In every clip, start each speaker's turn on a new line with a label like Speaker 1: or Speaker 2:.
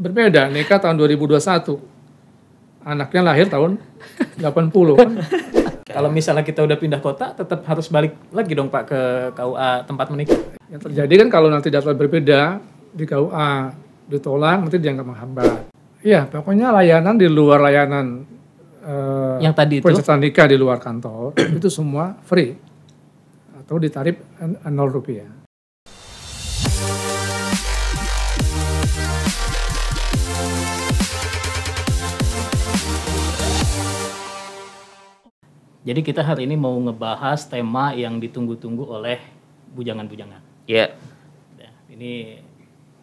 Speaker 1: berbeda, nikah tahun 2021. Anaknya lahir tahun 80 kan.
Speaker 2: Kalau misalnya kita udah pindah kota, tetap harus balik lagi dong Pak ke KUA tempat menikah.
Speaker 1: Yang terjadi kan kalau nanti data berbeda di KUA ditolak, nanti dianggap menghambat. Iya, pokoknya layanan di luar layanan
Speaker 2: yang tadi itu
Speaker 1: persyaratan nikah di luar kantor itu semua free atau ditarif Rp0.
Speaker 2: Jadi kita hari ini mau ngebahas tema yang ditunggu-tunggu oleh bujangan-bujangan.
Speaker 3: Iya.
Speaker 2: Nah, ini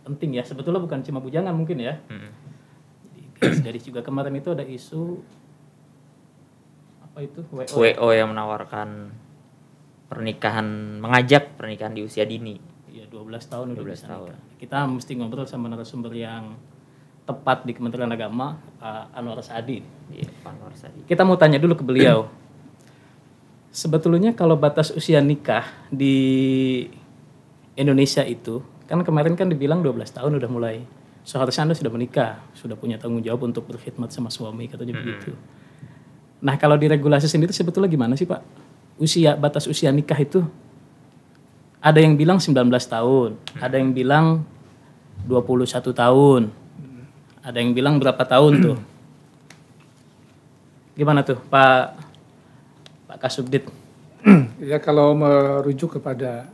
Speaker 2: penting ya, sebetulnya bukan cuma bujangan mungkin ya. Jadi dari juga kemarin itu ada isu apa itu
Speaker 3: WO yang menawarkan pernikahan, mengajak pernikahan di usia dini.
Speaker 2: Iya, 12 tahun udah
Speaker 3: 12
Speaker 2: bisa
Speaker 3: tahun.
Speaker 2: nikah. Kita mesti ngobrol sama narasumber yang tepat di Kementerian Agama, Pak Anwar Saadi.
Speaker 3: Iya, Pak Anwar Saadi.
Speaker 2: Kita mau tanya dulu ke beliau. Sebetulnya kalau batas usia nikah di Indonesia itu, kan kemarin kan dibilang 12 tahun udah mulai. Seharusnya Anda sudah menikah, sudah punya tanggung jawab untuk berkhidmat sama suami, katanya begitu. Nah kalau di regulasi sendiri sebetulnya gimana sih Pak? Batas usia nikah itu, ada yang bilang 19 tahun, ada yang bilang 21 tahun, ada yang bilang berapa tahun tuh? Gimana tuh Pak Kasubdit?
Speaker 1: Ya kalau merujuk kepada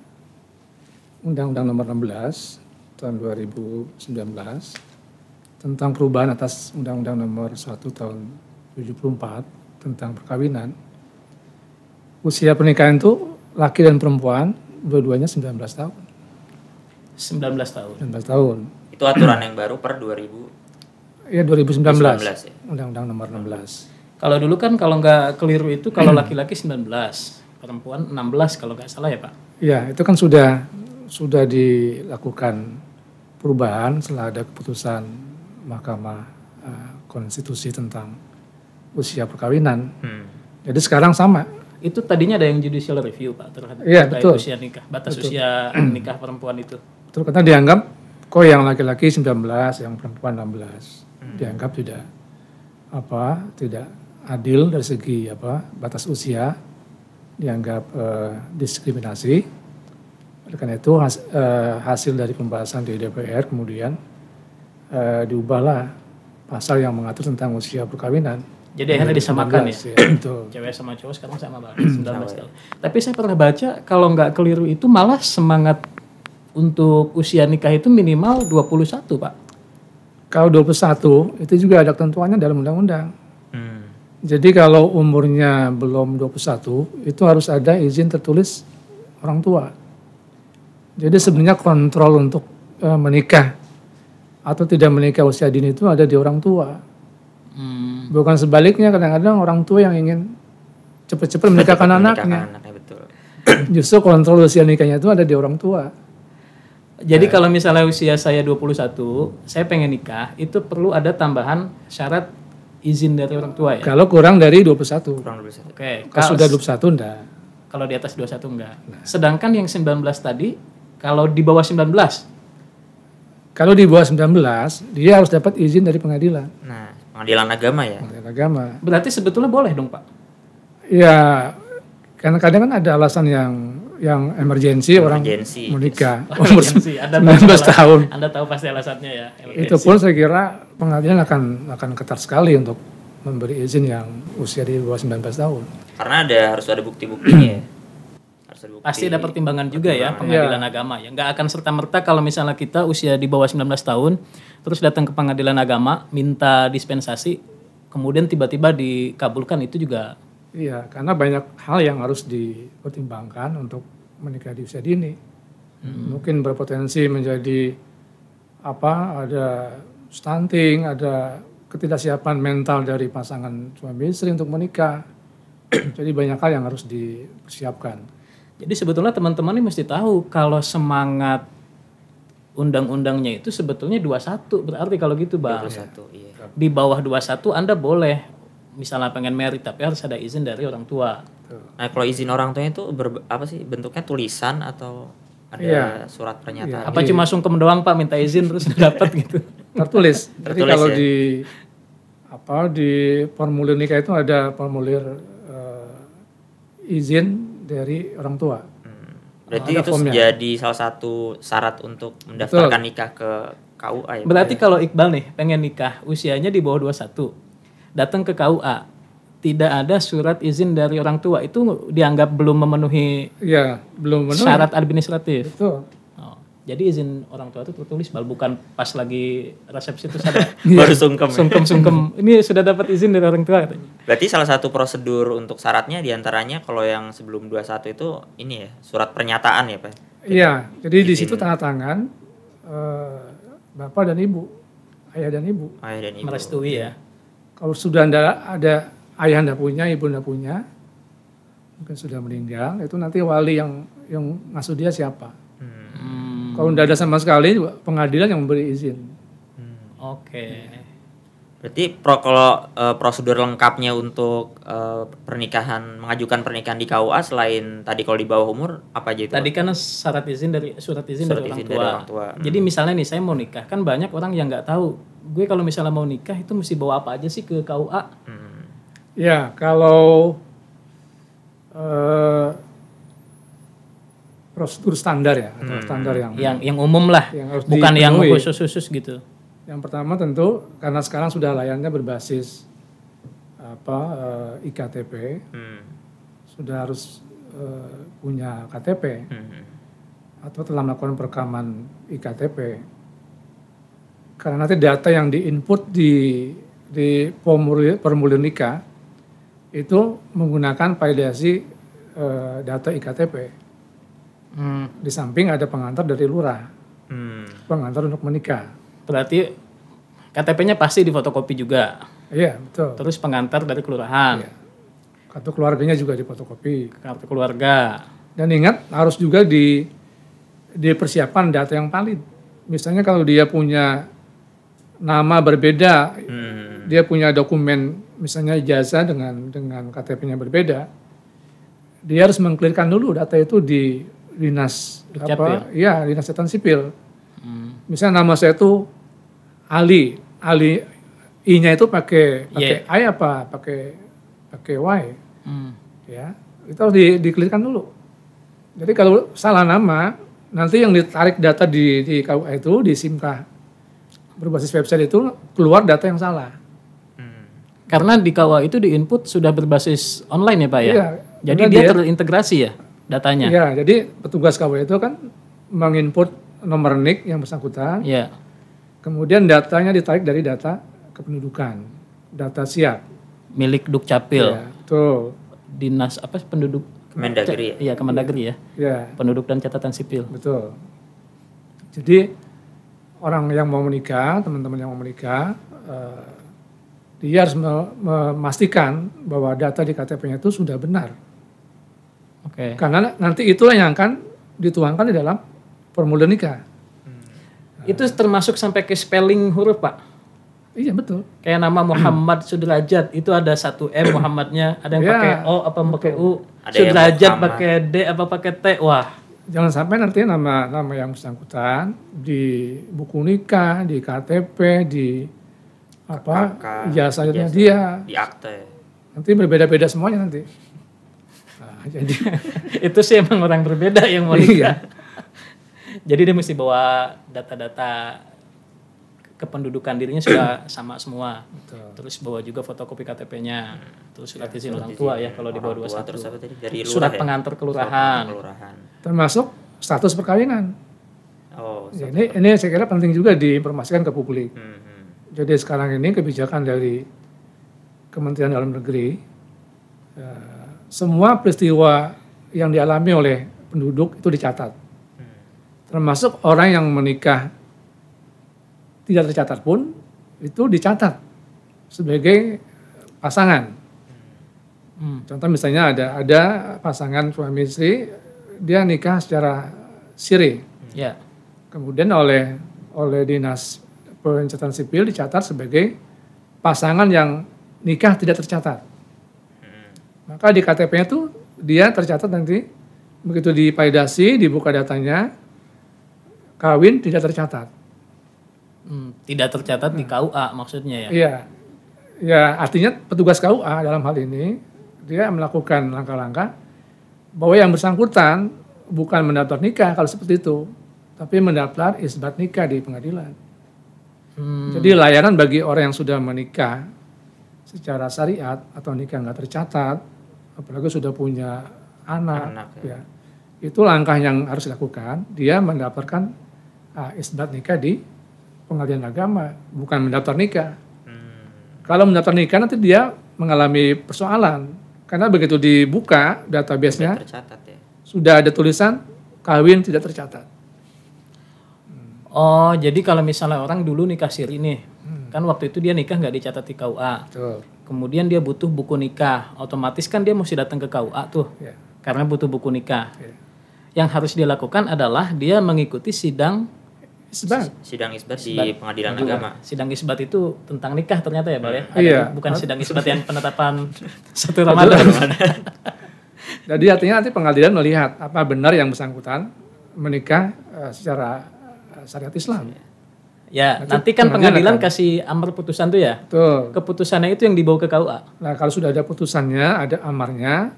Speaker 1: Undang-Undang Nomor 16 tahun 2019 tentang perubahan atas Undang-Undang Nomor 1 tahun 74 tentang perkawinan, usia pernikahan itu laki dan perempuan dua-duanya 19 tahun.
Speaker 2: 19 tahun.
Speaker 1: 19 tahun.
Speaker 3: Itu aturan yang baru per 2000.
Speaker 1: Ya 2019.
Speaker 3: 2019 ya.
Speaker 1: Undang-Undang Nomor 16.
Speaker 2: Kalau dulu kan kalau nggak keliru itu kalau laki-laki 19, perempuan 16 kalau nggak salah ya Pak?
Speaker 1: Ya itu kan sudah dilakukan perubahan setelah ada keputusan Mahkamah Konstitusi tentang usia perkawinan. Jadi sekarang sama.
Speaker 2: Itu tadinya ada yang judicial review Pak terhadap
Speaker 1: betul.
Speaker 2: usia nikah, batas usia nikah perempuan itu.
Speaker 1: Betul, karena dianggap kok yang laki-laki 19, yang perempuan 16 dianggap tidak adil dari segi batas usia, dianggap diskriminasi. Oleh karena itu hasil dari pembahasan di DPR kemudian diubahlah pasal yang mengatur tentang usia perkawinan.
Speaker 2: Jadi akhirnya disamakan ya.
Speaker 1: Betul.
Speaker 2: Cewek sama cowok sekarang sama banget 19 tahun. Tapi saya pernah baca kalau nggak keliru itu malah semangat untuk usia nikah itu minimal 21 Pak.
Speaker 1: Kalau 21 itu juga ada ketentuannya dalam undang-undang. Jadi kalau umurnya belum 21 itu harus ada izin tertulis orang tua. Jadi sebenarnya kontrol untuk menikah atau tidak menikah usia dini itu ada di orang tua. Bukan sebaliknya, kadang-kadang orang tua yang ingin cepat-cepat menikahkan anaknya.
Speaker 3: Betul.
Speaker 1: Justru kontrol usia nikahnya itu ada di orang tua.
Speaker 2: Jadi kalau misalnya usia saya 21, saya pengen nikah, itu perlu ada tambahan syarat izin dari orang tua ya?
Speaker 1: Kalau kurang dari 21.
Speaker 3: Kurang 21.
Speaker 2: Oke.
Speaker 1: Kalau sudah 21 enggak.
Speaker 2: Kalau di atas 21 enggak. Sedangkan yang 19 tadi, kalau di bawah 19?
Speaker 1: Kalau di bawah 19, dia harus dapat izin dari pengadilan.
Speaker 3: Nah, pengadilan agama ya?
Speaker 1: Pengadilan agama.
Speaker 2: Berarti sebetulnya boleh dong Pak?
Speaker 1: Ya, karena kadang kan ada alasan yang emergensi orang menikah umur 19 tahun.
Speaker 2: Anda tahu pasti alasannya ya.
Speaker 1: Itu pun saya kira pengadilan akan ketat sekali untuk memberi izin yang usia di bawah 19 tahun.
Speaker 3: Karena harus ada bukti-buktinya ya.
Speaker 2: Pasti ada pertimbangan juga ya pengadilan agama ya. Nggak akan serta-merta kalau misalnya kita usia di bawah 19 tahun terus datang ke pengadilan agama minta dispensasi kemudian tiba-tiba dikabulkan, itu juga.
Speaker 1: Iya, karena banyak hal yang harus dipertimbangkan untuk menikah di usia dini. Mungkin berpotensi menjadi ada stunting, ada ketidaksiapan mental dari pasangan suami istri untuk menikah. Jadi banyak hal yang harus dipersiapkan.
Speaker 2: Jadi sebetulnya teman-teman ini mesti tahu kalau semangat undang-undangnya itu sebetulnya 21. Berarti kalau gitu Bang.
Speaker 3: 21, iya.
Speaker 2: Di bawah 21 Anda boleh misalnya pengen married tapi harus ada izin dari orang tua.
Speaker 3: Nah, kalau izin orang tuanya itu bentuknya tulisan atau ada surat pernyataan?
Speaker 2: Apa cuma sungkem doang Pak minta izin terus dapat gitu?
Speaker 1: Tertulis. Jadi
Speaker 3: Tertulis
Speaker 1: kalau
Speaker 3: ya.
Speaker 1: di formulir nikah itu ada formulir izin dari orang tua.
Speaker 3: Berarti
Speaker 1: Ada
Speaker 3: itu
Speaker 1: formnya.
Speaker 3: jadi salah satu syarat untuk mendaftarkan nikah ke KUA ya.
Speaker 2: Berarti kalau Iqbal nih pengen nikah, usianya di bawah 21, datang ke KUA, tidak ada surat izin dari orang tua, itu dianggap belum memenuhi
Speaker 1: Iya, belum memenuhi.
Speaker 2: syarat administratif.
Speaker 1: Betul.
Speaker 2: Oh, jadi izin orang tua itu tertulis, Bal, bukan pas lagi resepsi itu ada
Speaker 3: Baru sungkem. Ya?
Speaker 2: sungkem-sungkem. Ini sudah dapat izin dari orang tua katanya.
Speaker 3: Berarti salah satu prosedur untuk syaratnya diantaranya kalau yang sebelum 21 itu ini ya, surat pernyataan ya Pak?
Speaker 1: Iya, jadi di situ tanda tangan bapak dan ibu, ayah dan ibu.
Speaker 3: Ayah dan ibu.
Speaker 2: Merestui ya.
Speaker 1: Kalau sudah ada ayah anda punya, ibu anda punya, mungkin sudah meninggal, itu nanti wali yang ngasuh dia siapa. Kalau tidak ada sama sekali, pengadilan yang memberi izin.
Speaker 2: Oke.
Speaker 3: Berarti kalau prosedur lengkapnya untuk pernikahan, mengajukan pernikahan di KUA selain tadi kalau di bawah umur apa aja itu?
Speaker 2: Tadi kan surat izin dari orang tua. Jadi misalnya nih saya mau nikah, kan banyak orang yang nggak tahu. Gue kalau misalnya mau nikah itu mesti bawa apa aja sih ke KUA?
Speaker 1: Ya, kalau prosedur standar ya, atau standar
Speaker 2: Yang umum lah,
Speaker 1: yang harus
Speaker 2: bukan yang
Speaker 1: dipenuhi.
Speaker 2: khusus-khusus gitu.
Speaker 1: Yang pertama tentu karena sekarang sudah layannya berbasis iktp, sudah harus punya KTP atau telah melakukan perekaman iktp. Karena nanti data yang diinput di formulir nikah itu menggunakan validasi data iktp. Di samping ada pengantar dari lurah, pengantar untuk menikah.
Speaker 2: Berarti KTP-nya pasti difotokopi juga.
Speaker 1: Iya, betul.
Speaker 2: Terus pengantar dari kelurahan,
Speaker 1: Iya. Kartu keluarganya juga difotokopi.
Speaker 2: kartu keluarga.
Speaker 1: Dan ingat harus juga dipersiapkan data yang valid. Misalnya kalau dia punya nama berbeda, dia punya dokumen misalnya ijazah dengan KTP-nya berbeda, dia harus mengklirkan dulu data itu di dinas
Speaker 2: Dukcapil.
Speaker 1: dinas catatan sipil. Misalnya nama saya itu Ali I-nya itu pakai I apa pakai Y, ya itu harus diklirkan dulu. Jadi kalau salah nama, nanti yang ditarik data di KUA itu di SIMKA berbasis website itu keluar data yang salah.
Speaker 2: Karena di KUA itu di input sudah berbasis online ya Pak ya?
Speaker 1: Iya,
Speaker 2: Jadi
Speaker 1: karena
Speaker 2: dia
Speaker 1: dia-
Speaker 2: terintegrasi ya datanya?
Speaker 1: Iya, jadi petugas KUA itu kan menginput nomor NIK yang bersangkutan,
Speaker 2: Iya.
Speaker 1: kemudian datanya ditarik dari data kependudukan, data siap.
Speaker 2: Milik Dukcapil,
Speaker 1: Ya, betul.
Speaker 2: Dinas apa penduduk?
Speaker 3: Kemendagri ya?
Speaker 2: Iya, Kemendagri ya.
Speaker 1: Ya,
Speaker 2: Penduduk dan catatan sipil.
Speaker 1: betul. Jadi orang yang mau menikah, teman-teman yang mau menikah, dia harus memastikan bahwa data di KTP-nya itu sudah benar.
Speaker 2: Oke.
Speaker 1: Karena nanti itulah yang akan dituangkan di dalam formulir nikah.
Speaker 2: Itu termasuk sampai ke spelling huruf Pak?
Speaker 1: Iya, betul.
Speaker 2: Kayak nama Muhammad Sudrajat itu ada 1 M Muhammadnya, ada yang
Speaker 1: Ya,
Speaker 2: pakai O apa pakai U,
Speaker 3: Ada yang
Speaker 2: Sudrajat
Speaker 3: Muhammad.
Speaker 2: pakai D apa pakai T. Wah,
Speaker 1: Jangan sampai nanti nama yang bersangkutan di buku nikah, di KTP, di ijazahnya dia,
Speaker 3: Di akte.
Speaker 1: nanti berbeda-beda semuanya nanti. Nah, jadi
Speaker 2: itu sih emang orang berbeda yang mau nikah. Jadi dia mesti bawa data-data kependudukan dirinya sudah sama semua. Terus bawa juga fotokopi KTP-nya. Terus surat izin orang tua ya kalau di bawah 21.
Speaker 3: Terus apa tadi? Dari lurah
Speaker 2: Surat
Speaker 3: ya?
Speaker 2: pengantar
Speaker 3: Surat
Speaker 2: kelurahan.
Speaker 3: kelurahan.
Speaker 1: termasuk status perkawinan.
Speaker 3: Oh,
Speaker 1: Ya, ini saya kira penting juga diinformasikan ke publik. Jadi sekarang ini kebijakan dari Kementerian Dalam Negeri, semua peristiwa yang dialami oleh penduduk itu dicatat. Termasuk orang yang menikah tidak tercatat pun itu dicatat sebagai pasangan. Contoh misalnya ada pasangan suami istri, dia nikah secara siri.
Speaker 2: Ya.
Speaker 1: Kemudian oleh dinas pencatatan sipil dicatat sebagai pasangan yang nikah tidak tercatat. Maka di KTP-nya tuh dia tercatat nanti begitu divalidasi, dibuka datanya, kawin tidak tercatat.
Speaker 2: Tidak tercatat di KUA maksudnya ya?
Speaker 1: Iya, ya artinya petugas KUA dalam hal ini dia melakukan langkah-langkah bahwa yang bersangkutan bukan mendaftar nikah kalau seperti itu, tapi mendaftar isbat nikah di pengadilan. Jadi layanan bagi orang yang sudah menikah secara syariat atau nikah nggak tercatat, apalagi sudah punya anak ya. Itu langkah yang harus dilakukan. Dia mendaftarkan isbat nikah di pengadilan agama, bukan mendaftar nikah. Kalau mendaftar nikah nanti dia mengalami persoalan karena begitu dibuka database-nya
Speaker 3: tercatat ya.
Speaker 1: Sudah ada tulisan kawin tidak tercatat.
Speaker 2: Oh, jadi kalau misalnya orang dulu nikah siri nih, kan waktu itu dia nikah nggak dicatat di KUA.
Speaker 1: Betul.
Speaker 2: Kemudian dia butuh buku nikah, otomatis kan dia mesti datang ke KUA tuh, karena butuh buku nikah. Yang harus dia lakukan adalah dia mengikuti sidang
Speaker 1: isbat.
Speaker 3: Sidang isbat di pengadilan agama.
Speaker 2: Sidang isbat itu tentang nikah ternyata ya, Bal ya?
Speaker 1: Iya.
Speaker 2: Bukan sidang isbat yang penetapan 1 Ramadan.
Speaker 1: Jadi artinya nanti pengadilan melihat apa benar yang bersangkutan menikah secara syariat Islam.
Speaker 2: Ya, nanti kan pengadilan kasih amar putusan tuh ya.
Speaker 1: Betul.
Speaker 2: Keputusannya itu yang dibawa ke KUA.
Speaker 1: Nah, kalau sudah ada putusannya, ada amarnya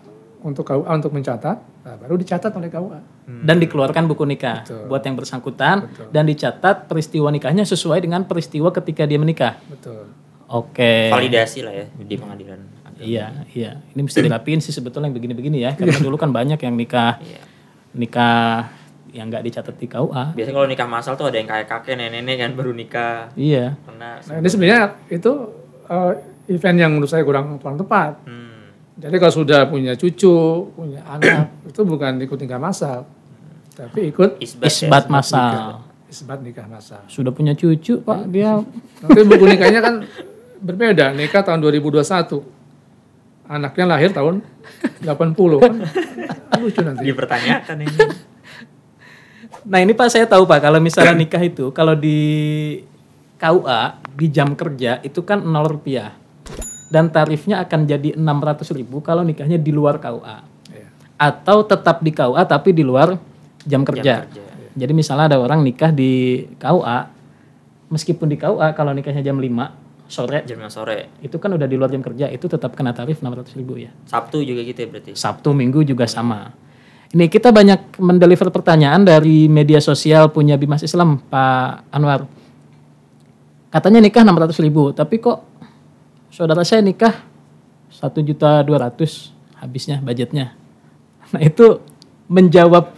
Speaker 1: untuk KUA untuk mencatat, nah baru dicatat oleh KUA.
Speaker 2: Dan dikeluarkan buku nikah buat yang bersangkutan dan dicatat peristiwa nikahnya sesuai dengan peristiwa ketika dia menikah.
Speaker 1: Betul.
Speaker 2: Oke.
Speaker 3: Validasi lah ya di pengadilan.
Speaker 2: Iya. Ini mesti dirapiin sih sebetulnya yang begini-begini ya. Karena dulu kan banyak yang nikah yang nggak dicatat di KUA.
Speaker 3: Biasanya kalau nikah masal tuh ada yang kayak kakek nenek kan baru nikah.
Speaker 2: Iya.
Speaker 3: Karena
Speaker 1: Nah, ini sebenarnya itu event yang menurut saya kurang tepat. Jadi kalau sudah punya cucu, punya anak, itu bukan ikut nikah masal, tapi ikut
Speaker 2: isbat masal.
Speaker 1: Isbat nikah masal.
Speaker 2: Sudah punya cucu, Pak, dia.
Speaker 1: Nanti buku nikahnya kan berbeda, nikah tahun 2021. Anaknya lahir tahun 80 kan. Lucu nanti.
Speaker 3: Dipertanyakan ini.
Speaker 2: Nah ini Pak saya tahu Pak, kalau misalnya nikah itu, kalau di KUA, di jam kerja itu kan Rp0. Dan tarifnya akan jadi 600.000 kalau nikahnya di luar KUA. Atau tetap di KUA tapi di luar jam kerja. Jadi misalnya ada orang nikah di KUA, meskipun di KUA kalau nikahnya jam 5 sore, itu kan udah di luar jam kerja, itu tetap kena tarif 600.000 ya.
Speaker 3: Sabtu juga gitu ya berarti?
Speaker 2: Sabtu, Minggu juga sama. Ini kita banyak mendeliver pertanyaan dari media sosial punya Bimas Islam, Pak Anwar. Katanya nikah 600.000, tapi kok saudara saya nikah 1.200.000 habisnya budgetnya. Nah itu menjawab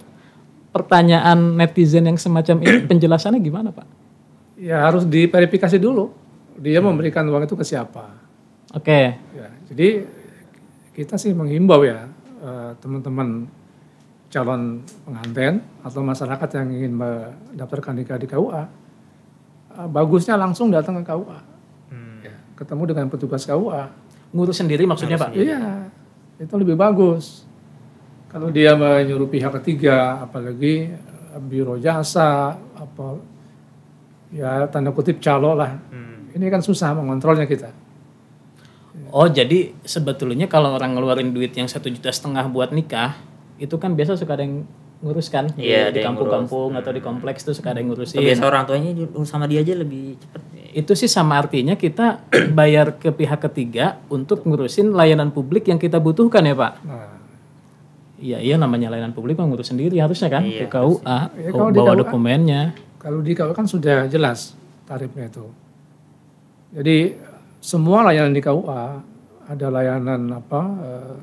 Speaker 2: pertanyaan netizen yang semacam ini, penjelasannya gimana Pak?
Speaker 1: Ya harus diverifikasi dulu, dia memberikan uang itu ke siapa.
Speaker 2: Oke.
Speaker 1: Ya, jadi kita sih menghimbau ya teman-teman calon pengantin atau masyarakat yang ingin mendaftarkan nikah di KUA, bagusnya langsung datang ke KUA, ya, ketemu dengan petugas KUA.
Speaker 2: Ngurus sendiri maksudnya Pak?
Speaker 1: Iya, itu lebih bagus. Kalau dia menyuruh pihak ketiga, apalagi biro jasa, apa ya tanda kutip calo lah, ini kan susah mengontrolnya kita.
Speaker 2: Oh jadi sebetulnya kalau orang ngeluarin duit yang 1,5 juta buat nikah, itu kan biasa suka ada yang ngurus kan, di kampung-kampung atau di kompleks tuh suka ada yang ngurusin.
Speaker 3: Biasa orang tuanya sama dia aja lebih cepet.
Speaker 2: Itu sih sama artinya kita bayar ke pihak ketiga untuk ngurusin layanan publik yang kita butuhkan ya Pak. Iya namanya layanan publik mah ngurus sendiri harusnya kan, ke KUA, bawa dokumennya.
Speaker 1: Kalau di KUA kan sudah jelas tarifnya itu. Jadi semua layanan di KUA, ada layanan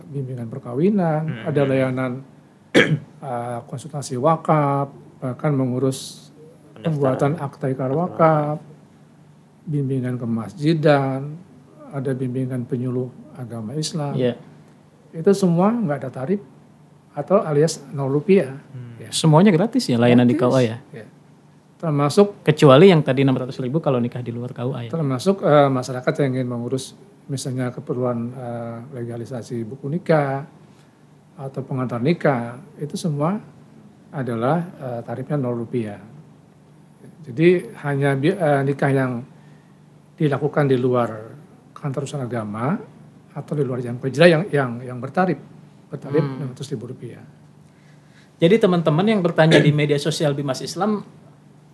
Speaker 1: bimbingan perkawinan, ada layanan konsultasi wakaf, bahkan mengurus pembuatan akta ikrar wakaf, bimbingan kemasjidan, ada bimbingan penyuluh agama Islam. Itu semua nggak ada tarif atau alias Rp0.
Speaker 2: Semuanya gratis ya layanan gratis di KUA ya?
Speaker 1: Termasuk
Speaker 2: kecuali yang tadi 600.000 kalau nikah di luar KUA ya?
Speaker 1: Termasuk masyarakat yang ingin mengurus misalnya keperluan legalisasi buku nikah atau pengantar nikah, itu semua adalah tarifnya Rp0. Jadi hanya nikah yang dilakukan di luar kantor urusan agama atau di luar jam kerja yang bertarif Rp600.000.
Speaker 2: Jadi teman-teman yang bertanya di media sosial Bimas Islam,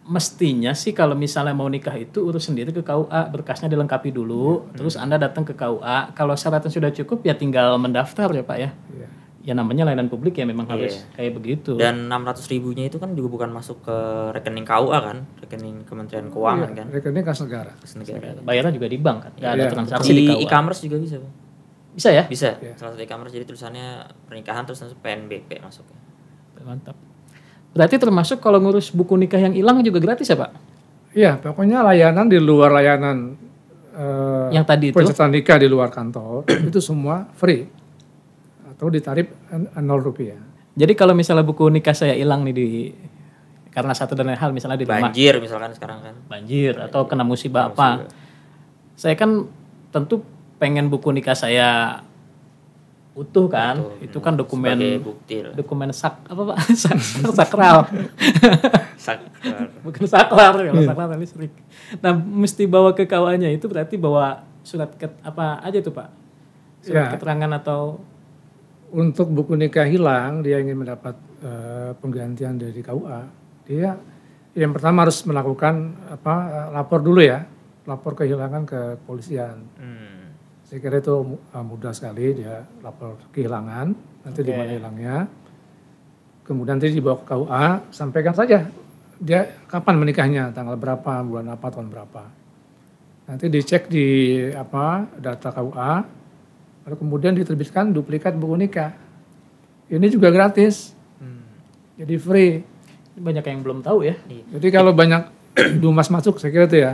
Speaker 2: Mestinya sih kalau misalnya mau nikah itu urus sendiri ke KUA, berkasnya dilengkapi dulu, terus Anda datang ke KUA. Kalau syaratnya sudah cukup ya tinggal mendaftar ya Pak ya.
Speaker 1: Iya.
Speaker 2: Ya namanya layanan publik ya memang harus kayak begitu.
Speaker 3: Dan 600.000-nya itu kan juga bukan masuk ke rekening KUA kan, rekening Kementerian Keuangan kan.
Speaker 1: Rekening kas negara.
Speaker 3: Kas negara.
Speaker 2: Bayarnya juga di bank kan, nggak ada
Speaker 1: Iya,
Speaker 2: transaksi di
Speaker 3: Di
Speaker 2: KUA.
Speaker 3: e-commerce juga bisa, Bang.
Speaker 2: Bisa ya?
Speaker 3: Bisa. Salah satu e-commerce jadi tulisannya pernikahan terus langsung PNBP masuknya.
Speaker 2: Mantap. Berarti termasuk kalau ngurus buku nikah yang hilang juga gratis ya Pak?
Speaker 1: Iya, pokoknya layanan di luar layanan
Speaker 2: Yang tadi itu?
Speaker 1: pencatatan nikah di luar kantor itu semua free atau ditarif Rp0.
Speaker 2: Jadi kalau misalnya buku nikah saya hilang nih karena satu dan lain hal misalnya di rumah
Speaker 3: Banjir misalkan sekarang kan.
Speaker 2: banjir atau kena musibah apa, saya kan tentu pengen buku nikah saya utuh kan, itu kan dokumen
Speaker 3: Sebagai bukti lah.
Speaker 2: dokumen apa Pak? Sakral.
Speaker 3: Sakral.
Speaker 2: Bukan saklar, kalau saklar listrik. Nah, mesti bawa ke KUA-nya itu berarti bawa surat apa aja tuh Pak? Surat
Speaker 1: Ya.
Speaker 2: keterangan atau
Speaker 1: Untuk buku nikah hilang, dia ingin mendapat penggantian dari KUA, dia yang pertama harus melakukan lapor dulu ya, lapor kehilangan ke kepolisian. Saya kira itu mudah sekali, dia lapor kehilangan, nanti di mana hilangnya, kemudian nanti dibawa ke KUA, sampaikan saja dia kapan menikahnya, tanggal berapa, bulan apa, tahun berapa. Nanti dicek di data KUA, lalu kemudian diterbitkan duplikat buku nikah. Ini juga gratis, jadi free.
Speaker 2: banyak yang belum tahu ya.
Speaker 1: Jadi kalau banyak dumas masuk, saya kira itu ya.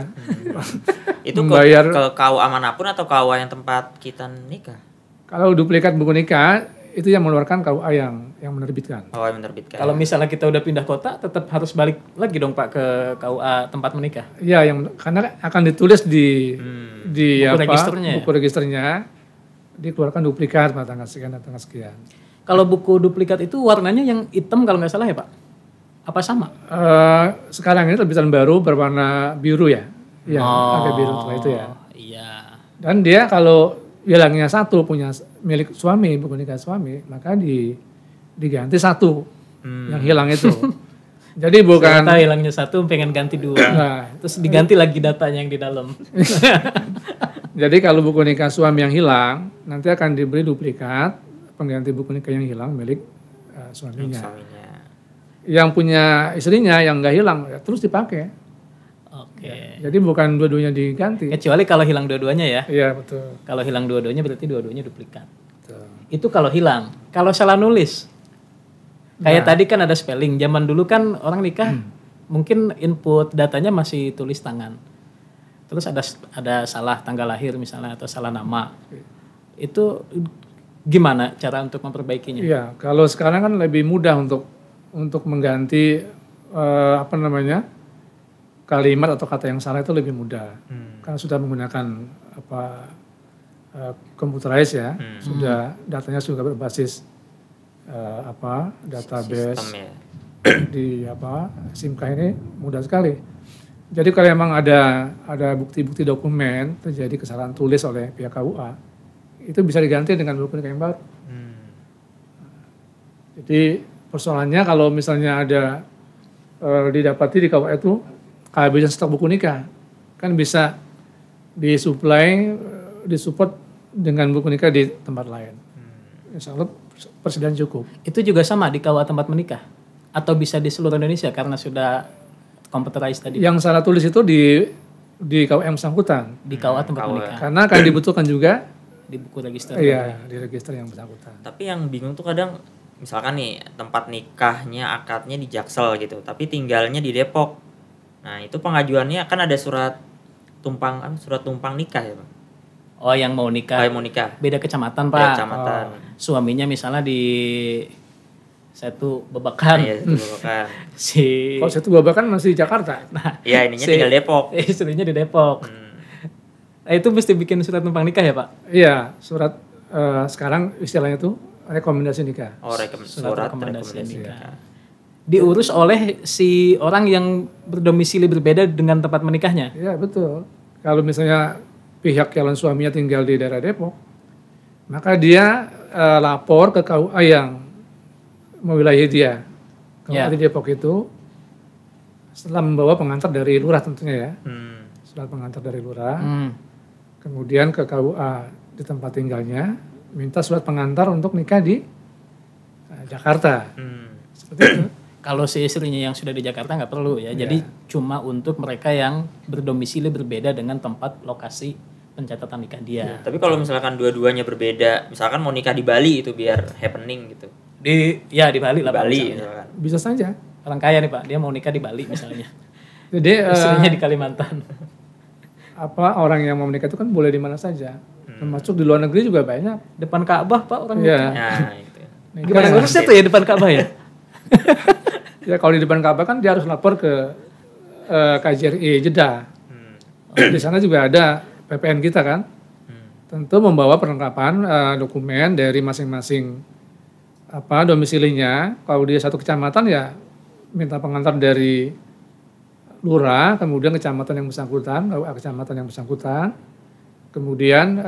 Speaker 3: Itu
Speaker 1: Membayar.
Speaker 3: ke KUA manapun atau KUA yang tempat kita nikah?
Speaker 1: Kalau duplikat buku nikah, itu yang mengeluarkan KUA yang menerbitkan.
Speaker 3: Oh, yang menerbitkan.
Speaker 2: Kalau misalnya kita udah pindah kota, tetap harus balik lagi dong Pak ke KUA tempat menikah.
Speaker 1: Iya, karena akan ditulis di
Speaker 2: Buku registernya ya?
Speaker 1: buku registernya, dikeluarkan duplikat pada tanggal sekian dan tanggal sekian.
Speaker 2: Kalau buku duplikat itu warnanya yang hitam kalau nggak salah ya Pak? Apa sama?
Speaker 1: Sekarang ini terbitan baru berwarna biru ya, ya agak biru setelah itu ya.
Speaker 2: Iya.
Speaker 1: Dan dia kalau hilangnya satu punya milik suami, buku nikah suami, maka diganti satu yang hilang itu. Jadi bukan.
Speaker 2: Ternyata hilangnya satu, pengen ganti dua.
Speaker 1: Nah,
Speaker 2: Terus diganti lagi datanya yang di dalam.
Speaker 1: jadi kalau buku nikah suami yang hilang, nanti akan diberi duplikat pengganti buku nikah yang hilang milik suaminya.
Speaker 3: Suaminya.
Speaker 1: Yang punya istrinya yang nggak hilang ya, terus dipakai.
Speaker 2: Oke.
Speaker 1: Jadi bukan dua-duanya diganti.
Speaker 2: Kecuali kalau hilang dua-duanya ya.
Speaker 1: Iya betul.
Speaker 2: Kalau hilang dua-duanya berarti dua-duanya duplikat.
Speaker 1: Betul.
Speaker 2: Itu kalau hilang. Kalau salah nulis. Kayak tadi kan ada spelling. Zaman dulu kan orang nikah mungkin input datanya masih tulis tangan. Terus ada salah tanggal lahir misalnya atau salah nama. Itu gimana cara untuk memperbaikinya?
Speaker 1: Iya, kalau sekarang kan lebih mudah untuk mengganti kalimat atau kata yang salah itu lebih mudah. Karena sudah menggunakan computerized ya, sudah datanya sudah berbasis database
Speaker 3: Sistem ya.
Speaker 1: di SIMKA ini mudah sekali. Jadi kalau memang ada bukti-bukti dokumen terjadi kesalahan tulis oleh pihak KUA, itu bisa diganti dengan buku nikah yang baru. Jadi persoalannya kalau misalnya ada didapati di KUA itu kehabisan stok buku nikah, kan bisa disupport dengan buku nikah di tempat lain. Insya Allah persediaan cukup.
Speaker 2: Itu juga sama di KUA tempat menikah? Atau bisa di seluruh Indonesia karena sudah computerized tadi?
Speaker 1: Yang salah tulis itu di KUA yang bersangkutan.
Speaker 2: Di KUA tempat menikah?
Speaker 1: Karena akan dibutuhkan juga
Speaker 2: Di buku register?
Speaker 1: iya, di register yang bersangkutan.
Speaker 3: Tapi yang bingung tuh kadang misalkan nih tempat nikahnya akadnya di Jaksel gitu, tapi tinggalnya di Depok. Nah, itu pengajuannya kan ada surat tumpang nikah ya, Bang.
Speaker 2: Oh, yang mau nikah.
Speaker 3: Yang mau nikah.
Speaker 2: Beda kecamatan, Pak.
Speaker 3: Beda kecamatan.
Speaker 2: Suaminya misalnya di Setu Babakan.
Speaker 3: Iya, itu Babakan.
Speaker 1: Kalau Setu Babakan masih di Jakarta.
Speaker 2: Nah,
Speaker 3: Iya, ininya tinggal Depok.
Speaker 2: Istrinya di Depok. Nah, itu mesti bikin surat tumpang nikah ya, Pak?
Speaker 1: Iya, surat sekarang istilahnya itu rekomendasi nikah.
Speaker 3: Oh, surat rekomendasi nikah.
Speaker 2: Diurus oleh si orang yang berdomisili berbeda dengan tempat menikahnya?
Speaker 1: Iya, betul. Kalau misalnya pihak calon suaminya tinggal di daerah Depok, maka dia lapor ke KUA yang mewilayahi dia. KUA di Depok itu setelah membawa pengantar dari lurah tentunya ya.
Speaker 3: Hmm.
Speaker 1: Surat pengantar dari lurah, kemudian ke KUA di tempat tinggalnya, minta surat pengantar untuk nikah di Jakarta. Seperti itu.
Speaker 2: Kalau si istrinya yang sudah di Jakarta nggak perlu ya. Jadi cuma untuk mereka yang berdomisili berbeda dengan tempat lokasi pencatatan nikah dia.
Speaker 3: Tapi kalau misalkan dua-duanya berbeda, misalkan mau nikah di Bali itu biar happening gitu.
Speaker 2: Di Bali lah.
Speaker 3: Di Bali
Speaker 2: misalnya.
Speaker 3: misalkan.
Speaker 1: Bisa saja.
Speaker 2: Orang kaya nih Pak, dia mau nikah di Bali misalnya.
Speaker 1: Jadi
Speaker 2: Istrinya di Kalimantan.
Speaker 1: orang yang mau menikah itu kan boleh di mana saja. Termasuk di luar negeri juga banyak.
Speaker 2: Depan Ka'bah Pak orang
Speaker 1: Iya.
Speaker 3: Nah, itu.
Speaker 2: Gimana ngurusnya tuh ya depan Ka'bah ya?
Speaker 1: Ya kalau di depan Ka'bah kan dia harus lapor ke KJRI Jeddah. Di sana juga ada PPN kita kan. Tentu membawa perlengkapan dokumen dari masing-masing domisilinya. Kalau dia satu kecamatan ya minta pengantar dari lurah, kemudian kecamatan yang bersangkutan, kecamatan yang bersangkutan. Kemudian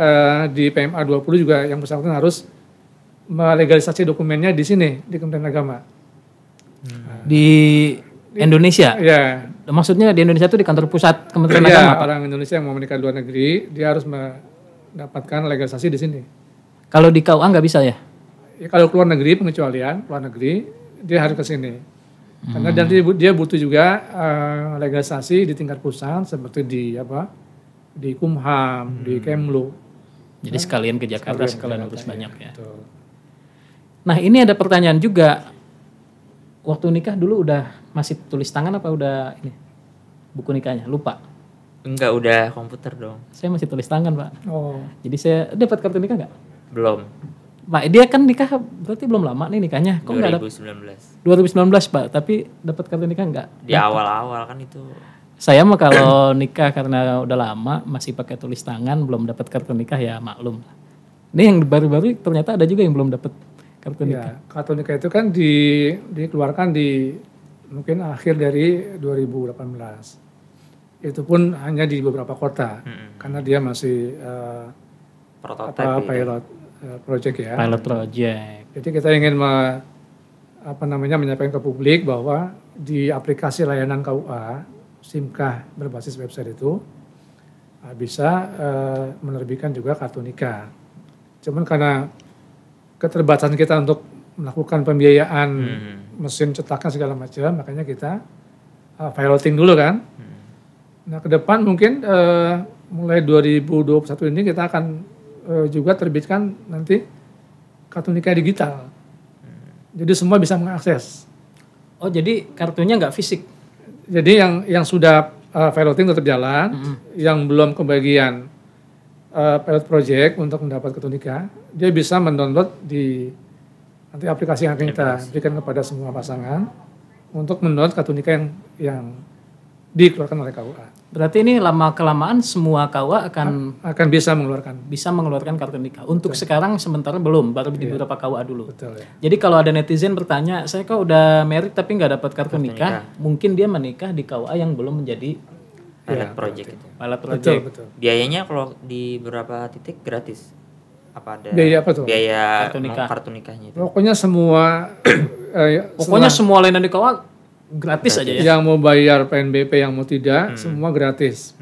Speaker 1: di PMA 20 juga yang bersangkutan harus melegalisasi dokumennya di sini di Kementerian Agama.
Speaker 2: Di Indonesia?
Speaker 1: Ya.
Speaker 2: Maksudnya di Indonesia itu di kantor pusat Kementerian
Speaker 1: Ya,
Speaker 2: Agama? Pak?
Speaker 1: orang Indonesia yang mau menikah di luar negeri, dia harus mendapatkan legalisasi di sini.
Speaker 2: Kalau di KUA nggak bisa ya?
Speaker 1: Ya, kalau keluar negeri, pengecualian luar negeri, dia harus ke sini. Karena nanti dia butuh juga legalisasi di tingkat pusat seperti di Kumham, di Kemlu.
Speaker 2: Jadi sekalian ke Jakarta, sekalian urus banyak ya.
Speaker 1: Betul.
Speaker 2: Nah ini ada pertanyaan juga. Waktu nikah dulu udah masih tulis tangan apa udah ini buku nikahnya? Lupa.
Speaker 3: Enggak, udah komputer dong.
Speaker 2: Saya masih tulis tangan Pak.
Speaker 1: Oh,
Speaker 2: Jadi saya dapat kartu nikah nggak?
Speaker 3: Belum.
Speaker 2: Pak dia kan nikah berarti belum lama nih nikahnya. Kok nggak dapat?
Speaker 3: 2019.
Speaker 2: 2019 Pak. Tapi dapat kartu nikah nggak?
Speaker 3: Di awal-awal kan itu.
Speaker 2: Saya mah kalau nikah karena udah lama masih pakai tulis tangan belum dapat kartu nikah ya maklum. Ini yang baru-baru ternyata ada juga yang belum dapat kartu nikah.
Speaker 1: ya, kartu nikah itu kan dikeluarkan di mungkin akhir dari 2018. Itu pun hanya di beberapa kota, karena dia masih
Speaker 3: Prototipe.
Speaker 1: pilot project ya.
Speaker 2: Pilot project.
Speaker 1: Jadi kita ingin menyampaikan ke publik bahwa di aplikasi layanan KUA SIMKAH berbasis website itu bisa menerbitkan juga kartu nikah. Cuman karena keterbatasan kita untuk melakukan pembiayaan mesin cetakan segala macam, makanya kita piloting dulu kan. Nah ke depan mungkin mulai 2021 ini kita akan juga terbitkan nanti kartu nikah digital. Jadi semua bisa mengakses.
Speaker 2: Oh jadi kartunya nggak fisik?
Speaker 1: Jadi yang sudah piloting tetap jalan, yang belum kebagian pilot project untuk mendapat kartu nikah, dia bisa mendownload di nanti aplikasi yang akan kita berikan kepada semua pasangan untuk mendownload kartu nikah yang dikeluarkan oleh KUA.
Speaker 2: Berarti ini lama kelamaan semua KUA
Speaker 1: akan bisa
Speaker 2: mengeluarkan kartu nikah. Untuk sekarang sementara belum, baru di beberapa KUA dulu.
Speaker 1: Betul ya.
Speaker 2: Jadi kalau ada netizen bertanya, saya kok udah married tapi nggak dapat kartu nikah, mungkin dia menikah di KUA yang belum menjadi
Speaker 3: Pilot project itu.
Speaker 2: pilot project.
Speaker 1: Betul.
Speaker 3: Biayanya kalau di beberapa titik gratis. Apa ada
Speaker 1: Biaya apa tuh?
Speaker 3: Biaya
Speaker 2: Kartu nikah.
Speaker 3: kartu nikahnya itu.
Speaker 1: Pokoknya semua
Speaker 2: Pokoknya semua layanan di KUA gratis aja ya.
Speaker 1: yang mau bayar PNBP yang mau tidak semua gratis.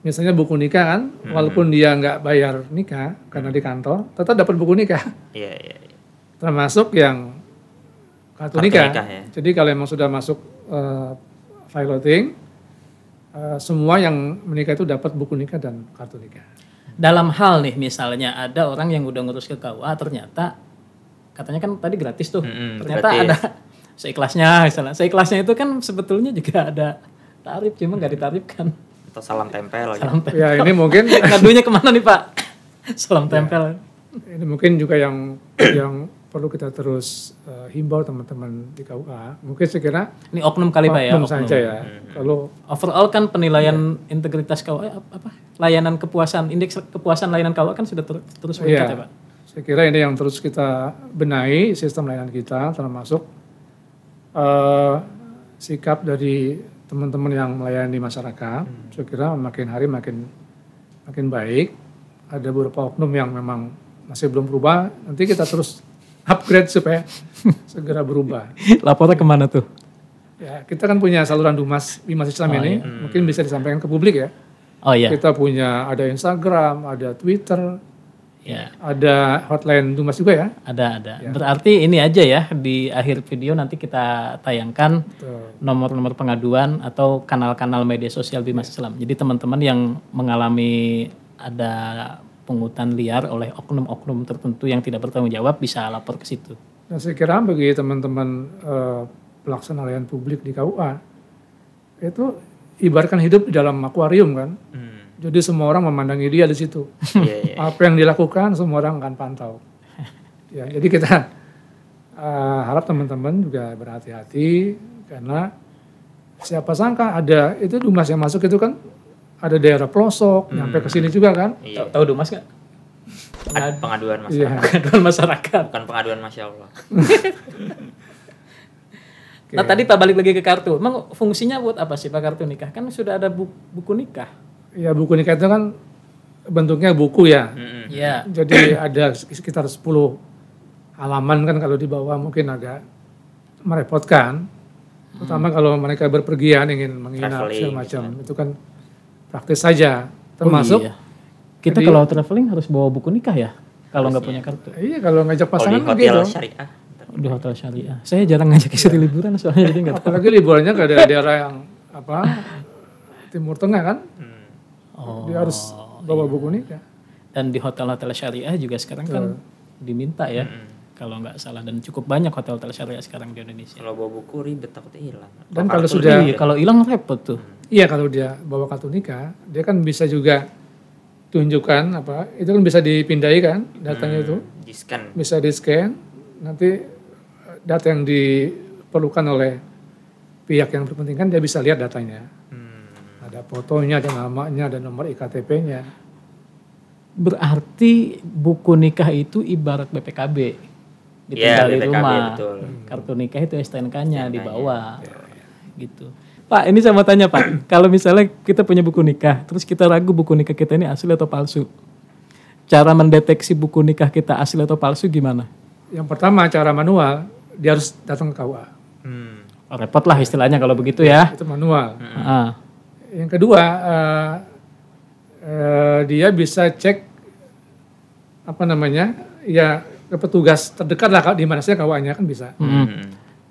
Speaker 1: Misalnya buku nikah kan, walaupun dia nggak bayar nikah karena di kantor, tetap dapat buku nikah.
Speaker 3: Iya.
Speaker 1: Termasuk yang kartu nikah.
Speaker 3: ya.
Speaker 1: Jadi kalau emang sudah masuk piloting, semua yang menikah itu dapat buku nikah dan kartu nikah.
Speaker 2: Dalam hal nih misalnya ada orang yang udah ngurus ke KUA ternyata katanya kan tadi gratis tuh. Ternyata
Speaker 3: gratis.
Speaker 2: ada seikhlasnya misalnya. Seikhlasnya itu kan sebetulnya juga ada tarif cuma nggak ditarifkan.
Speaker 3: Atau salam tempel gitu.
Speaker 2: Salam tempel.
Speaker 1: Ya ini mungkin
Speaker 2: Ngadunya kemana nih Pak? Salam tempel.
Speaker 1: ini mungkin juga yang perlu kita terus himbau teman-teman di KUA. Mungkin saya kira
Speaker 2: Ini oknum kali Pak ya.
Speaker 1: oknum saja ya. Kalau
Speaker 2: Overall kan penilaian integritas KUA layanan kepuasan, indeks kepuasan layanan KUA kan sudah terus meningkat ya Pak.
Speaker 1: Saya kira ini yang terus kita benahi sistem layanan kita, termasuk sikap dari teman-teman yang melayani masyarakat. Saya kira makin hari makin baik. Ada beberapa oknum yang memang masih belum berubah. Nanti kita terus upgrade supaya segera berubah.
Speaker 2: Lapornya kemana tuh?
Speaker 1: Ya, kita kan punya saluran Bimas Islam ini, mungkin bisa disampaikan ke publik ya.
Speaker 2: Oh iya.
Speaker 1: Kita punya ada Instagram, ada Twitter,
Speaker 2: Ya,
Speaker 1: ada hotline Dumas juga ya.
Speaker 2: ada. Berarti ini aja ya, di akhir video nanti kita tayangkan
Speaker 1: Betul.
Speaker 2: nomor-nomor pengaduan atau kanal-kanal media sosial Bimas Islam. Jadi teman-teman yang mengalami ada pungutan liar oleh oknum-oknum tertentu yang tidak bertanggung jawab bisa lapor ke situ.
Speaker 1: Dan saya kira bagi teman-teman pelaksana layanan publik di KUA, itu ibaratkan hidup di dalam akuarium kan. Jadi semua orang memandangi dia di situ. Apa yang dilakukan semua orang akan pantau. Ya, jadi kita harap teman-teman juga berhati-hati karena siapa sangka ada itu Dumas yang masuk itu kan ada daerah pelosok nyampe ke sini juga kan.
Speaker 2: Tahu Dumas nggak?
Speaker 3: Pengaduan masyarakat.
Speaker 1: Iya.
Speaker 2: Pengaduan masyarakat.
Speaker 3: Bukan pengaduan Masya Allah.
Speaker 2: Nah tadi Pak balik lagi ke kartu. Emang fungsinya buat apa sih Pak kartu nikah? Kan sudah ada buku nikah.
Speaker 1: Ya buku nikah itu kan bentuknya buku ya.
Speaker 2: Iya.
Speaker 1: Jadi ada sekitar 10 halaman kan kalau dibawa mungkin agak merepotkan. Terutama kalau mereka berpergian ingin menginap segala macam. Itu kan praktis saja. Termasuk
Speaker 2: iya. Kita kalau traveling harus bawa buku nikah ya? Kalau nggak punya kartu.
Speaker 1: Iya kalau ngajak pasangan
Speaker 3: Kalau di
Speaker 1: gitu.
Speaker 3: hotel syariah.
Speaker 2: Di hotel syariah. Saya jarang ngajak istri liburan soalnya jadi nggak tahu.
Speaker 1: Apalagi liburannya ke daerah yang Timur Tengah kan. Dia harus bawa buku nikah.
Speaker 2: Dan di hotel-hotel syariah juga sekarang kan diminta ya. Kalau nggak salah dan cukup banyak hotel-hotel syariah sekarang di Indonesia.
Speaker 3: Kalau bawa buku ribet takutnya hilang.
Speaker 1: Dan kalau sudah
Speaker 2: kalau hilang repot tuh.
Speaker 1: Iya kalau dia bawa kartu nikah, dia kan bisa juga tunjukkan itu kan bisa dipindai kan datanya itu.
Speaker 3: Di-scan.
Speaker 1: Bisa di-scan, nanti data yang diperlukan oleh pihak yang berkepentingan dia bisa lihat datanya. Ada fotonya, ada namanya, ada nomor IKTP-nya.
Speaker 2: Berarti buku nikah itu ibarat BPKB. Ditinggal di rumah.
Speaker 3: Betul.
Speaker 2: Kartu nikah itu STNK-nya dibawa. Gitu. Pak, ini saya mau tanya Pak, kalau misalnya kita punya buku nikah, terus kita ragu buku nikah kita ini asli atau palsu. Cara mendeteksi buku nikah kita asli atau palsu gimana?
Speaker 1: Yang pertama cara manual, dia harus datang ke KUA.
Speaker 2: Oh, repot lah istilahnya kalau begitu ya.
Speaker 1: Itu manual.
Speaker 2: Ah.
Speaker 1: Yang kedua, dia bisa cek ya ke petugas terdekat lah di mana saja KUA-nya kan bisa.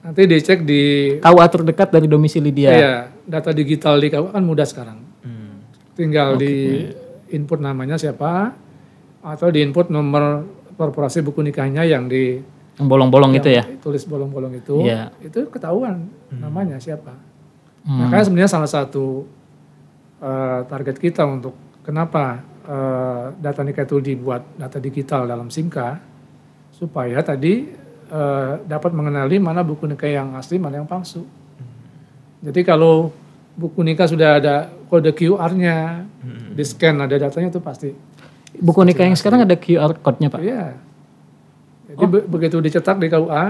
Speaker 1: Nanti dicek di
Speaker 2: KUA terdekat dari domisili dia.
Speaker 1: Iya, data digital di KUA kan mudah sekarang. Tinggal di input namanya siapa atau di input nomor korporasi buku nikahnya yang
Speaker 2: bolong-bolong itu ya.
Speaker 1: Tulis bolong-bolong itu.
Speaker 2: Iya.
Speaker 1: Itu ketahuan namanya siapa. Makanya sebenarnya salah satu target kita untuk kenapa data nikah itu dibuat data digital dalam SIMKA supaya tadi dapat mengenali mana buku nikah yang asli, mana yang palsu. Jadi kalau buku nikah sudah ada kode QR-nya, di scan ada datanya itu pasti.
Speaker 2: Buku nikah yang sekarang ada QR code-nya Pak?
Speaker 1: Iya. Jadi begitu dicetak di KUA,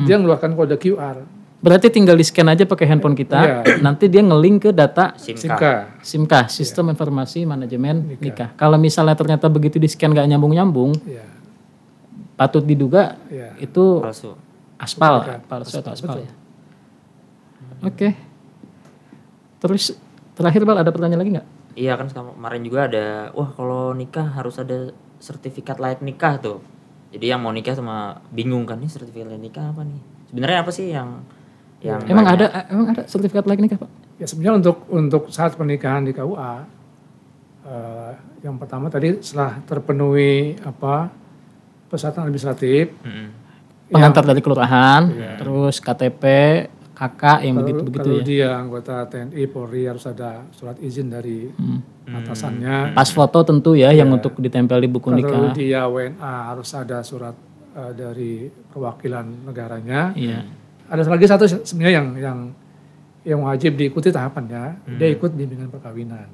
Speaker 1: dia ngeluarkan kode QR.
Speaker 2: Berarti tinggal di scan aja pakai handphone kita, nanti dia nge-link ke data SIMKA, Sistem Informasi Manajemen Nikah. Kalau misalnya ternyata begitu di scan nggak nyambung-nyambung, patut diduga itu
Speaker 3: palsu.
Speaker 2: Palsu atau aspal ya. Oke. Terus terakhir Bal ada pertanyaan lagi nggak?
Speaker 3: Iya kan kemarin juga ada, kalau nikah harus ada sertifikat layak nikah tuh. Jadi yang mau nikah sama bingung kan nih sertifikat layak nikah apa nih? Sebenarnya apa sih yang
Speaker 2: emang ada sertifikat layak nikah Pak? Ya
Speaker 1: sebenarnya untuk saat pernikahan di KUA, yang pertama tadi setelah terpenuhi persyaratan administratif,
Speaker 2: pengantar dari kelurahan, terus KTP, KK yang begitu-begitu ya.
Speaker 1: Kalau dia anggota TNI, Polri harus ada surat izin dari atasannya.
Speaker 2: Pas foto tentu ya yang untuk ditempel di buku nikah.
Speaker 1: Kalau dia WNA harus ada surat dari perwakilan negaranya. Ada lagi satu sebenarnya yang wajib diikuti tahapannya, dia ikut bimbingan perkawinan.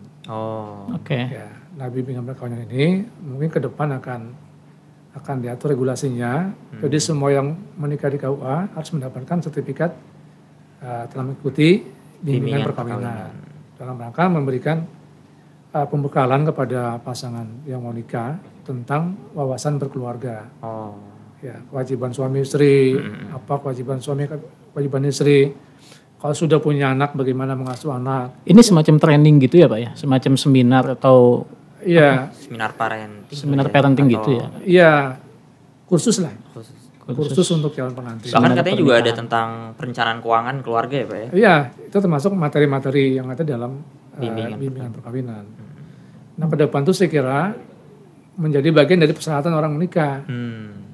Speaker 2: Oke.
Speaker 1: Ya, nah bimbingan perkawinan ini mungkin ke depan akan diatur regulasinya. Jadi semua yang menikah di KUA harus mendapatkan sertifikat telah mengikuti bimbingan perkawinan dalam rangka memberikan pembekalan kepada pasangan yang mau nikah tentang wawasan berkeluarga. Ya, kewajiban suami istri, apa kewajiban suami, kewajiban istri, Kalau sudah punya anak, bagaimana mengasuh anak.
Speaker 2: Ini semacam training gitu ya Pak ya? Semacam seminar atau
Speaker 1: Iya,
Speaker 3: Seminar parenting.
Speaker 2: seminar
Speaker 3: gitu ya,
Speaker 2: parenting
Speaker 3: atau
Speaker 2: gitu ya?
Speaker 1: iya, kursus lah.
Speaker 3: khusus.
Speaker 1: Kursus untuk calon pengantin.
Speaker 3: Bahkan katanya juga ada tentang perencanaan keuangan keluarga ya Pak ya?
Speaker 1: Iya, itu termasuk materi-materi yang ada dalam
Speaker 3: Bimbingan.
Speaker 1: bimbingan perkawinan. Nah, pada depan itu saya kira menjadi bagian dari persyaratan orang menikah.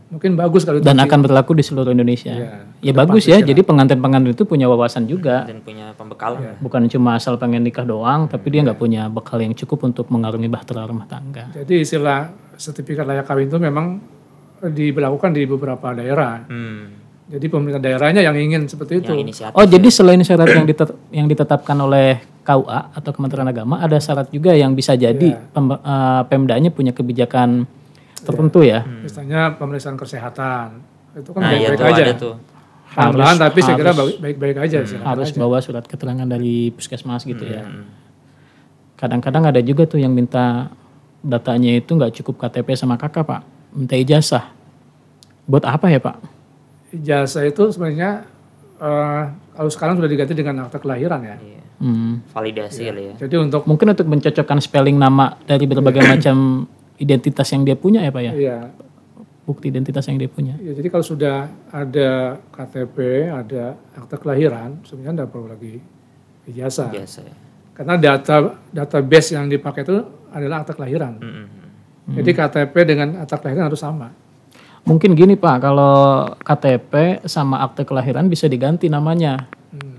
Speaker 1: Mungkin bagus kalau itu
Speaker 2: Dan akan berlaku di seluruh Indonesia.
Speaker 1: Iya.
Speaker 2: Ya bagus ya, jadi pengantin-pengantin itu punya wawasan juga.
Speaker 3: Dan punya pembekalan.
Speaker 2: Bukan cuma asal pengen nikah doang, tapi dia nggak punya bekal yang cukup untuk mengarungi bahtera rumah tangga.
Speaker 1: Jadi istilah sertifikat layak kawin itu memang diberlakukan di beberapa daerah. Jadi pemerintah daerahnya yang ingin seperti itu.
Speaker 3: Yang inisiatif.
Speaker 2: Oh jadi selain syarat yang ditetapkan oleh KUA atau Kementerian Agama, ada syarat juga yang bisa jadi Pemdanya punya kebijakan tertentu ya.
Speaker 1: Misalnya pemeriksaan kesehatan. Itu kan
Speaker 3: Nah iya
Speaker 1: baik-baik
Speaker 3: tuh
Speaker 1: aja.
Speaker 3: ada tuh.
Speaker 1: Pelan-pelan tapi saya kira baik-baik aja. silakan
Speaker 2: Harus
Speaker 1: aja.
Speaker 2: bawa surat keterangan dari puskesmas gitu ya. Kadang-kadang ada juga tuh yang minta datanya itu nggak cukup KTP sama KK Pak, minta ijazah. Buat apa ya Pak?
Speaker 1: Ijazah itu sebenarnya kalau sekarang sudah diganti dengan akta kelahiran ya.
Speaker 3: Iya.
Speaker 2: Iya.
Speaker 3: Validasi kali ya.
Speaker 1: Jadi untuk
Speaker 2: Mungkin untuk mencocokkan spelling nama dari berbagai macam identitas yang dia punya ya Pak ya?
Speaker 1: iya.
Speaker 2: Bukti identitas yang dia punya.
Speaker 1: Ya, jadi kalau sudah ada KTP, ada akta kelahiran, sebenarnya tidak perlu lagi ijazah.
Speaker 3: Biasa ya.
Speaker 1: Karena database yang dipakai itu adalah akta kelahiran. Jadi KTP dengan akta kelahiran harus sama.
Speaker 2: Mungkin gini Pak, kalau KTP sama akte kelahiran bisa diganti namanya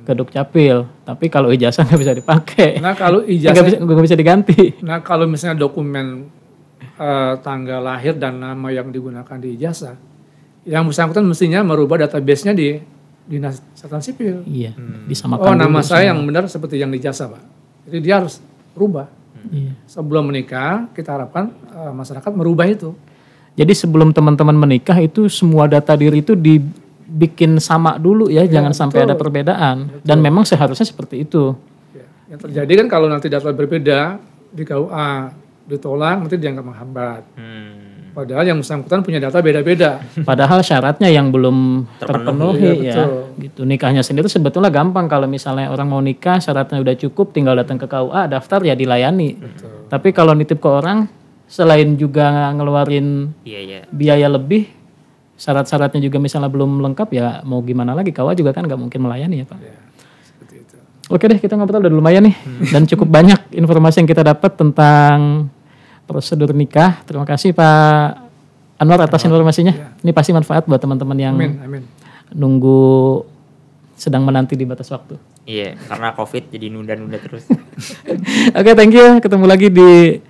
Speaker 2: ke Dukcapil, tapi kalau ijazah nggak bisa dipakai.
Speaker 1: Nah kalau
Speaker 2: Nggak
Speaker 1: ijazah,
Speaker 2: bisa diganti.
Speaker 1: nah kalau misalnya dokumen tanggal lahir dan nama yang digunakan di ijazah, yang bersangkutan mestinya merubah database-nya di Dinas Catatan Sipil.
Speaker 2: Iya, disamakan.
Speaker 1: Oh nama
Speaker 2: dulu
Speaker 1: saya
Speaker 2: semua.
Speaker 1: yang benar seperti yang di ijazah Pak. Jadi dia harus rubah.
Speaker 2: Iya.
Speaker 1: Sebelum menikah kita harapkan masyarakat merubah itu.
Speaker 2: Jadi sebelum teman-teman menikah itu semua data diri itu dibikin sama dulu ya, jangan sampai ada perbedaan. Dan memang seharusnya seperti itu.
Speaker 1: Ya. Yang terjadi kan kalau nanti data berbeda di KUA ditolak nanti dianggap menghambat. Padahal yang bersangkutan punya data beda-beda.
Speaker 2: Padahal syaratnya yang belum terpenuhi
Speaker 1: Iya,
Speaker 2: ya.
Speaker 1: betul.
Speaker 2: Gitu. Nikahnya sendiri sebetulnya gampang kalau misalnya orang mau nikah syaratnya udah cukup, tinggal datang ke KUA, daftar ya dilayani. Tapi kalau nitip ke orang selain juga ngeluarin
Speaker 3: Iya.
Speaker 2: biaya lebih, syarat-syaratnya juga misalnya belum lengkap ya mau gimana lagi, KUA juga kan nggak mungkin melayani ya Pak.
Speaker 1: Seperti itu.
Speaker 2: Oke deh, kita ngobrol udah lumayan nih dan cukup banyak informasi yang kita dapat tentang prosedur nikah. Terima kasih Pak Anwar atas informasinya. Ini pasti manfaat buat teman-teman yang
Speaker 1: Amin.
Speaker 2: nunggu sedang menanti di batas waktu.
Speaker 3: Iya, karena COVID jadi nunda-nunda terus.
Speaker 2: Oke, thank you. Ketemu lagi di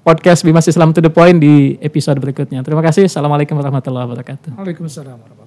Speaker 2: podcast Bimas Islam to the Point di episode berikutnya. Terima kasih. Assalamualaikum warahmatullahi wabarakatuh.
Speaker 1: Waalaikumsalam warahmatullahi wabarakatuh.